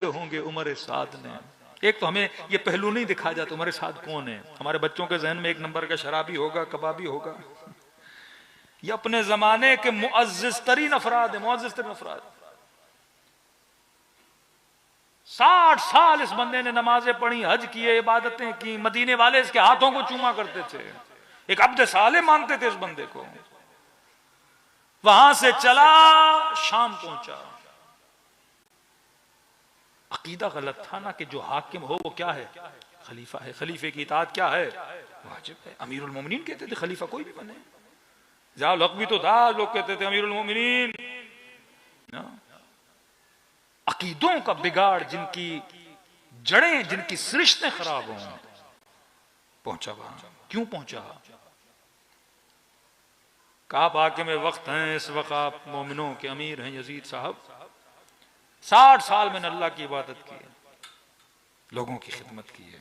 होंगे उमर साद ने। एक तो हमें ये पहलू नहीं दिखाया जाता उमर साद कौन है। हमारे बच्चों के जहन में एक नंबर का शराबी होगा, कबाबी होगा। ये अपने जमाने के मुअज्जिज तरीन अफराद है, मुअज्जिज तरीन अफराद। 60 साल इस बंदे ने नमाजें पढ़ी, हज किए, इबादतें की, मदीने वाले इसके हाथों को चूमा करते थे, एक अब्द साले मानते थे इस बंदे को। वहां से चला शाम पहुंचा। अकीदा गलत था ना कि जो हाकिम हो वो क्या है, खलीफा है। खलीफे की इताअत क्या है, वाजिब है। अमीरुल मोमिनीन कहते थे खलीफा कोई भी बने। ज़ियाउल हक भी तो था, लोग कहते थे अमीरुल मोमिनीन। अकीदों का बिगाड़, जिनकी जड़ें, जिनकी सृष्टें खराब हों, पहुंचा वहां। क्यों पहुंचा? आप आके में वक्त हैं, इस वक्त आप मोमिनों के अमीर हैं यजीद साहब। 60 साल मैंने अल्लाह की इबादत की है, लोगों की खिदमत की है।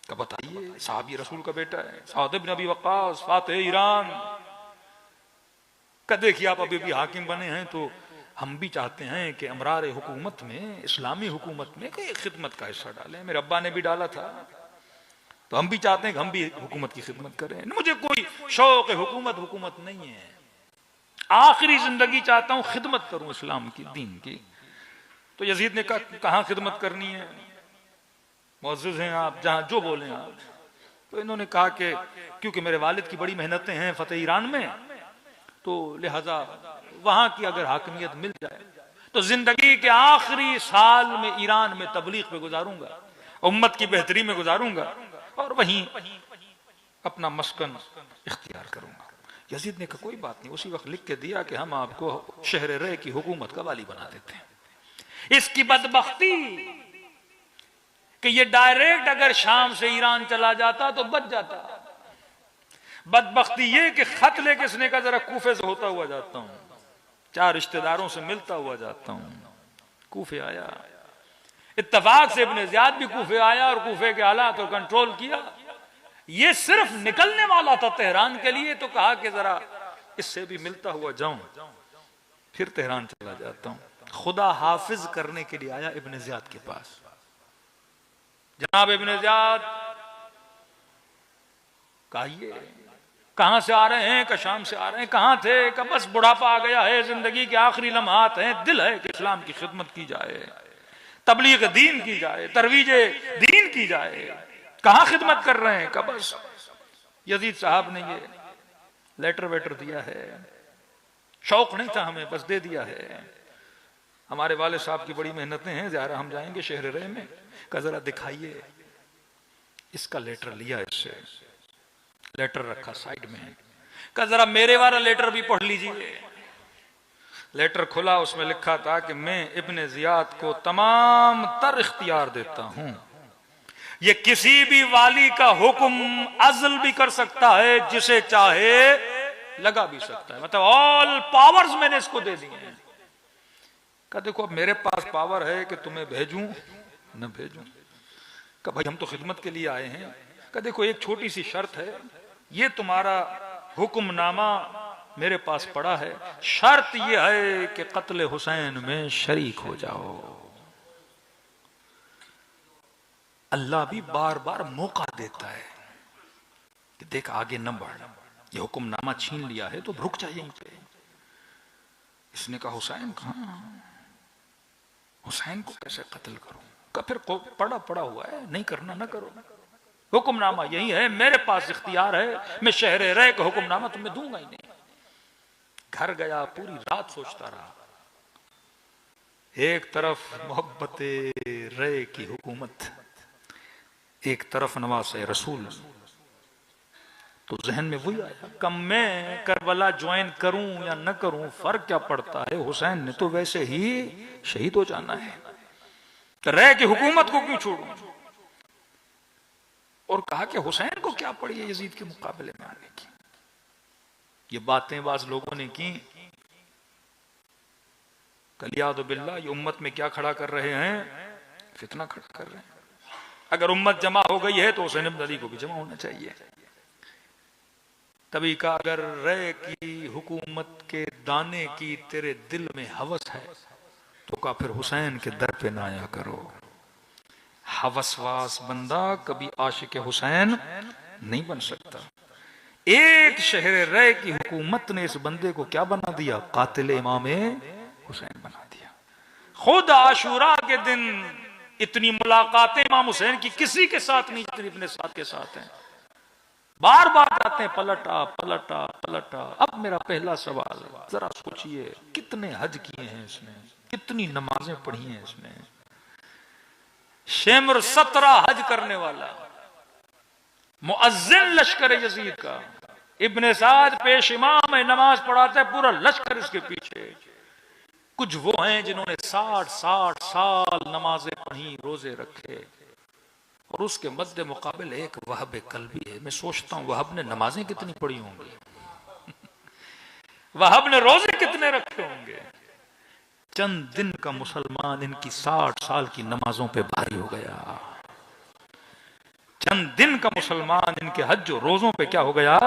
कब बताइए, साहबी रसूल का बेटा है, साद इब्न अबी वक्कास, फातिह ईरान। कद देखिए आप अभी भी हाकिम बने हैं तो हम भी चाहते हैं कि अमरार हुकूमत में, इस्लामी हुकूमत में कोई खिदमत का हिस्सा डालें। मेरे अब्बा ने भी डाला था, तो हम भी चाहते हैं कि हम भी हुकूमत की खिदमत करें। मुझे कोई शौक हुकूमत नहीं है, आखिरी जिंदगी चाहता हूं खिदमत करूं इस्लाम की, दीन की। तो यजीद ने कहा कहां खिदमत करनी है, मुअज़्ज़िज़ हैं आप, जहां जो बोलें आप। तो इन्होंने कहा कि क्योंकि मेरे वालिद की बड़ी मेहनतें हैं फतेह ईरान में, तो लिहाजा वहां की अगर हाकिमियत मिल जाए तो जिंदगी के आखिरी साल में ईरान में तबलीग पे गुजारूंगा, उम्मत की बेहतरी में गुजारूंगा और वहीं अपना मस्कन इख्तियार करूंगा। यजीद ने कहा कोई बात नहीं। उसी वक्त लिख के दिया कि हम आपको शहर रे की हुकूमत का वाली बना देते हैं। इसकी बदबख्ती कि ये डायरेक्ट अगर शाम से ईरान चला जाता तो बच जाता। बदबख्ती ये कि खत लेके इसने कहा जरा कूफे से होता हुआ जाता हूं, 4 रिश्तेदारों से मिलता हुआ जाता हूं। कूफे आया, इत्तफाक से इब्ने ज़ियाद भी कूफे आया और कूफे के हालात को कंट्रोल किया। ये सिर्फ निकलने वाला था तेहरान के लिए, तो कहा कि जरा इससे भी मिलता हुआ जाऊं, फिर तेहरान चला जाता हूं। खुदा हाफिज करने के लिए आया इब्ने ज़ियाद के पास। जनाब इब्ने ज़ियाद, कहिए कहां से आ रहे हैं? का शाम से आ रहे हैं। कहां थे? का बस बुढ़ापा आ गया है, जिंदगी के आखिरी लम्हात हैं, दिल है कि इस्लाम की खिदमत की जाए, तबलीग दीन की जाए, तरवीजे दीन की जाए। कहां खिदमत कर रहे हैं? का बस यजीद साहब ने ये लेटर वेटर दिया है, शौक नहीं था हमें, बस दे दिया है। हमारे वाले साहब की बड़ी मेहनतें हैं, ज़ाहिर हम जाएंगे शहर रे में। का जरा दिखाइए। इसका लेटर लिया, इससे लेटर रखा साइड में। का जरा मेरे वाला लेटर भी पढ़ लीजिए। लेटर खुला, उसमें लिखा था कि मैं इब्ने ज़ियाद को तमाम तर इख्तियार देता हूं, ये किसी भी वाली का हुक्म अज़ल भी कर सकता है, जिसे चाहे लगा भी सकता है। मतलब ऑल पावर्स मैंने इसको दे दिए हैं। का देखो अब मेरे पास पावर है कि तुम्हें भेजूं न भेजूं। का भाई हम तो खिदमत के लिए आए हैं। का देखो एक छोटी सी शर्त है, ये तुम्हारा हुक्मनामा मेरे पास पड़ा है, शर्त यह है कि कत्ल हुसैन में शरीक हो जाओ। अल्लाह भी बार बार मौका देता है कि देख आगे न बढ़, ये हुक्मनामा छीन लिया है तो रुक जा यहीं पे। इसने कहा हुसैन कहां, हुसैन को कैसे कत्ल करूं? का फिर पड़ा हुआ है, नहीं करना ना करो, हुक्मनामा यही है, मेरे पास इख्तियार है, मैं शहर रे का हुक्मनामा तुम्हें दूंगा ही नहीं। घर गया, पूरी रात सोचता रहा। एक तरफ मोहब्बत रे की हुकूमत, एक तरफ नवासे रसूल। तो जहन में वही आया, कम मैं करबला ज्वाइन करूं या न करूं फर्क क्या पड़ता है, हुसैन ने तो वैसे ही शहीद हो जाना है, तो रे की हुकूमत को क्यों छोड़ूं? और कहा कि हुसैन को क्या पड़ी है यजीद के मुकाबले में आने की। ये बातें बाज लोगों ने की। कलियादु बिल्लाह, ये उम्मत में क्या खड़ा कर रहे हैं? फितना खड़ा कर रहे हैं। अगर उम्मत जमा हो गई है तो हुसैन इब्न अली को भी जमा होना चाहिए। तभी का अगर रे की हुकूमत के दाने की तेरे दिल में हवस है तो कहा फिर हुसैन के दर पे ना आया करो। हवसवास बंदा कभी आशिक हुसैन नहीं बन सकता। एक शहर रह की हुकूमत ने इस बंदे को क्या बना दिया? कातिल इमाम हुसैन बना दिया। खुद आशूरा के दिन इतनी मुलाकातें इमाम हुसैन की किसी के साथ नहीं जितनी अपने साथ के साथ हैं। बार बार आते हैं, पलटा पलटा पलटा। अब मेरा पहला सवाल, जरा सोचिए कितने हज किए हैं इसने, कितनी नमाजें पढ़ी हैं इसने। शेमर 17 हज करने वाला मुअज्जिन लश्कर यजीद का। इब्ने साद पेश इमाम है, नमाज पढ़ाता है, पूरा लश्कर इसके पीछे। कुछ वो हैं जिन्होंने 60-60 साल नमाजें पढ़ी, रोजे रखे, और उसके मध्य मुकाबिल एक वहब कल्बी है। मैं सोचता हूं वहब ने नमाजें कितनी पढ़ी होंगी, वहब ने रोजे कितने रखे होंगे। चंद दिन का मुसलमान इनकी 60 साल की नमाजों पे भारी हो गया। चंद दिन का मुसलमान इनके हज और रोजों पे क्या हो गया?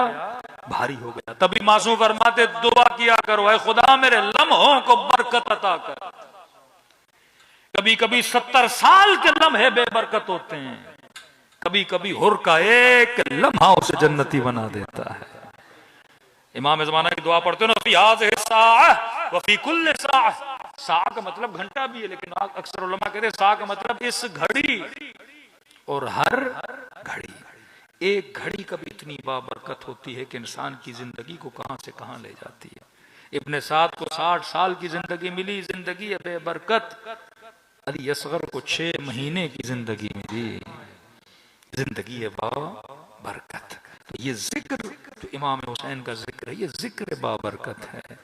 भारी हो गया। तभी मासूम फरमाते दुआ किया करो, ऐ खुदा मेरे लम्हों को बरकत अता कर। कभी कभी 70 साल के लम्हे बेबरकत होते हैं, कभी कभी हुर का एक लम्हा उसे जन्नती बना देता है। इमाम ज़माना की दुआ पढ़ते हो ना, फी हाज़िहि साअह व फी कुल्लि साअह। साअह का मतलब घंटा भी है, लेकिन अक्सर उलमा कहते हैं साअह का मतलब इस घड़ी और हर घड़ी। एक घड़ी कभी इतनी बाबरकत होती है कि इंसान की जिंदगी को कहां से कहां ले जाती है। इब्ने साद को 60 साल की जिंदगी मिली, जिंदगी है बेबरकत। अली असगर को 6 महीने की जिंदगी मिली, जिंदगी है बाबरकत। तो ये जिक्र जो इमाम हुसैन का जिक्र है, ये जिक्र बाबरकत है।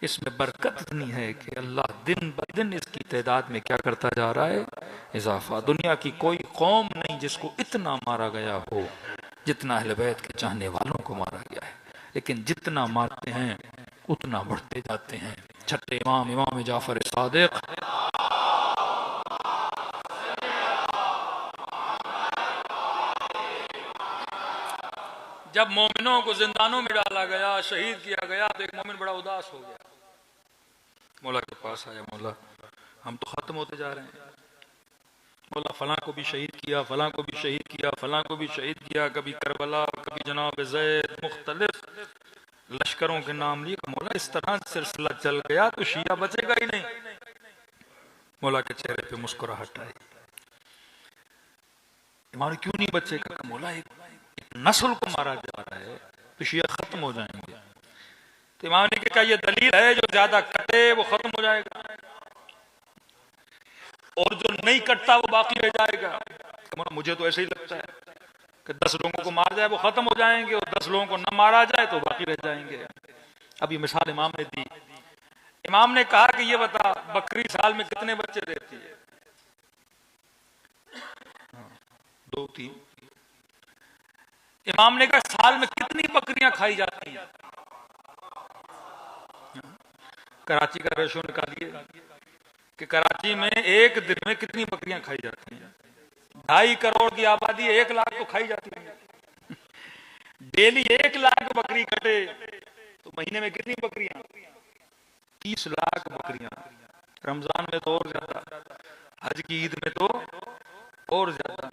इसमें बरकत इतनी है कि अल्लाह दिन ब दिन इसकी तादाद में क्या करता जा रहा है? इजाफा। दुनिया की कोई कौम नहीं जिसको इतना मारा गया हो जितना अहले बैत के चाहने वालों को मारा गया है, लेकिन जितना मारते हैं उतना बढ़ते जाते हैं। छठे इमाम, इमाम जाफर सादिक, जब मोमिनों को जिंदानों में डाला गया, शहीद किया गया, तो एक मोमिन बड़ा उदास हो गया। मौला के पास आया, मौला हम तो खत्म होते जा रहे हैं। मौला फलां को भी शहीद किया, फलां को भी शहीद किया, फलां को भी शहीद किया, कभी करबला, कभी जनाब ज़ैद, मुख्तलिफ लश्करों के नाम लिए। मौला इस तरह सिलसिला चल गया तो शिया बचेगा ही नहीं। मौला के चेहरे पे मुस्कुराहट आई। इमाम क्यों नहीं बचेगा? मौला एक नस्ल को मारा जा रहा है तो शिया खत्म हो जाएंगे। तो इमाम ने कहा ये दलील है, जो ज्यादा कटे वो खत्म हो जाएगा और जो नहीं कटता वो बाकी रह जाएगा। मुझे तो ऐसे ही लगता है कि 10 लोगों को मार जाए वो खत्म हो जाएंगे, और 10 लोगों को न मारा जाए तो बाकी रह जाएंगे। अब ये मिसाल इमाम ने दी। इमाम ने कहा कि ये बता, बकरी साल में कितने बच्चे देती है? 2-3। इमाम ने कहा साल में कितनी बकरियां खाई जाती हैं? कराची का रेशो निकालिए कि कराची में एक दिन में कितनी बकरियां खाई जाती हैं। 2.5 करोड़ की आबादी, 1 लाख तो खाई जाती है। डेली 1 लाख बकरी कटे तो महीने में कितनी बकरियां? 30 लाख बकरियां। रमजान में तो और ज्यादा, हज की ईद में तो और ज्यादा।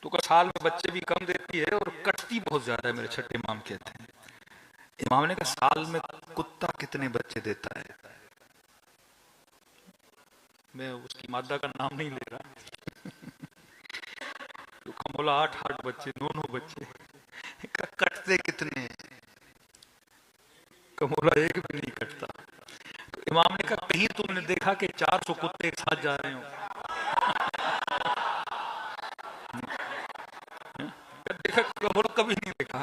तो साल में बच्चे भी कम देती है और कटती बहुत ज्यादा है, मेरे छठे इमाम कहते हैं। इमाम ने कहा साल में कुत्ता कितने बच्चे देता है? मैं उसकी मादा का नाम नहीं ले रहा। तो कमोला 8 बच्चे, 9 बच्चे। कटते कितने? कमोला एक भी नहीं कटता। तो इमाम ने कहा कहीं तुमने देखा कि 400 कुत्ते एक साथ जा रहे हो? देखा? कमोला कभी नहीं देखा।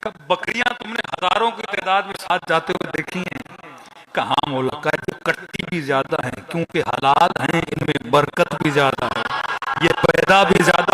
कब बकरियां तुमने हजारों की तादाद में साथ जाते हुए देखी हैं? कहाँ? मौला का जो कटती भी ज्यादा है क्योंकि हलाल हैं, इनमें बरकत भी ज्यादा है, ये पैदा भी ज्यादा